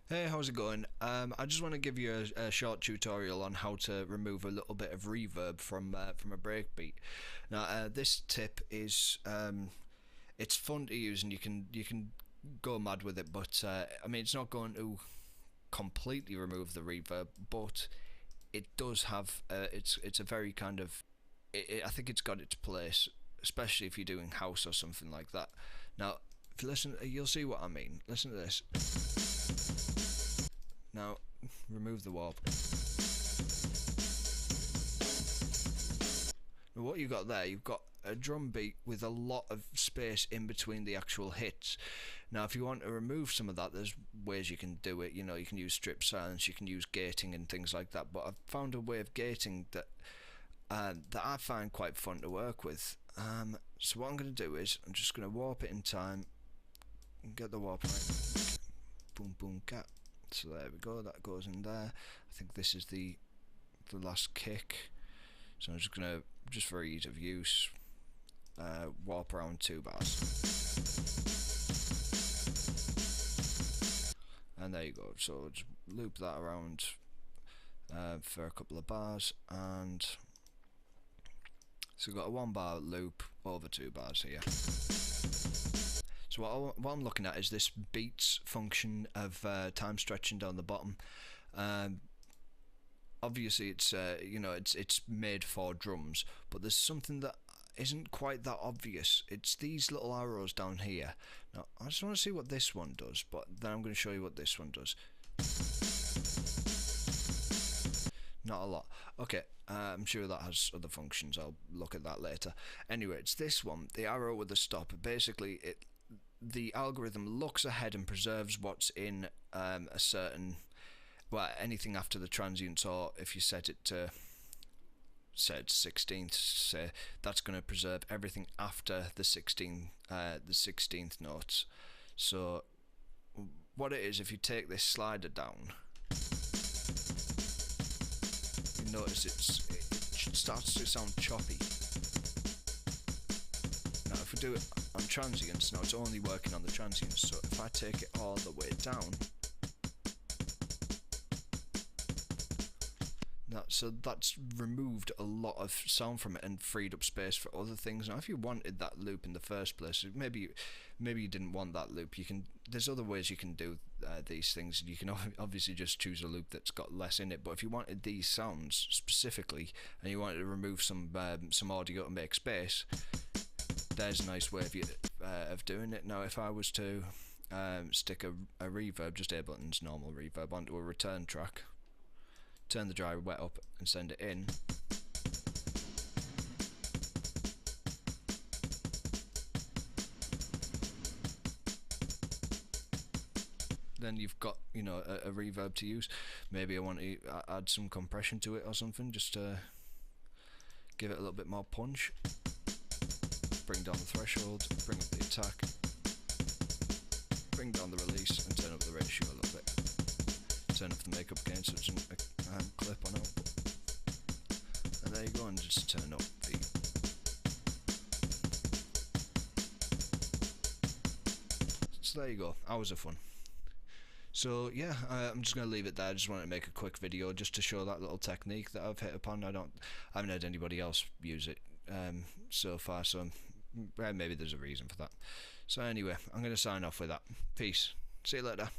Hey, how's it going? I just want to give you a short tutorial on how to remove a little bit of reverb from a breakbeat. Now, this tip is it's fun to use and you can go mad with it, but I mean it's not going to completely remove the reverb, but it does have it's a very kind of I think it's got its place, especially if you're doing house or something like that. Now, if you listen, you'll see what I mean. Listen to this. Now, remove the warp. Now what you've got there, you've got a drum beat with a lot of space in between the actual hits. Now, if you want to remove some of that, there's ways you can do it. You know, you can use strip silence, you can use gating and things like that. But I've found a way of gating that that I find quite fun to work with. So what I'm going to do is I'm just going to warp it in time and get the warp right. Boom, boom, cat. So there we go, that goes in there. I think this is the last kick. So I'm just gonna, just for ease of use, warp around 2 bars. And there you go. So just loop that around for a couple of bars, and so we've got a 1 bar loop over 2 bars here. So what I'm looking at is this beats function of time stretching down the bottom. Obviously it's you know, it's made for drums, but there's something that isn't quite that obvious. It's these little arrows down here. Now I just want to see what this one does, but then I'm going to show you what this one does. Not a lot. Okay, I'm sure that has other functions. I'll look at that later. Anyway, it's this one, the arrow with the stop. Basically, the algorithm looks ahead and preserves what's in a certain, well, anything after the transients, or if you set it to 16th, say, that's going to preserve everything after the 16th notes. So what it is, if you take this slider down, you notice it starts to sound choppy. Now if we do it on transients, now it's only working on the transients, so if I take it all the way down, so that's removed a lot of sound from it and freed up space for other things. Now if you wanted that loop in the first place, maybe you didn't want that loop, there's other ways you can do these things. You can obviously just choose a loop that's got less in it, but if you wanted these sounds specifically and you wanted to remove some audio to make space, there's a nice way of doing it. Now if I was to stick a reverb, just Ableton's normal reverb, onto a return track, turn the dry wet up and send it in, then you've got, you know, a reverb to use. Maybe I want to add some compression to it or something, just to give it a little bit more punch. Bring down the threshold, bring up the attack, bring down the release, and turn up the ratio a little bit. Turn off the makeup gain so it doesn't clip on output. And there you go, and just turn up the... So there you go, hours of fun. So yeah, I'm just going to leave it there. I just wanted to make a quick video just to show that little technique that I've hit upon. I haven't had anybody else use it so far, so maybe there's a reason for that. So anyway, I'm going to sign off with that. Peace. See you later.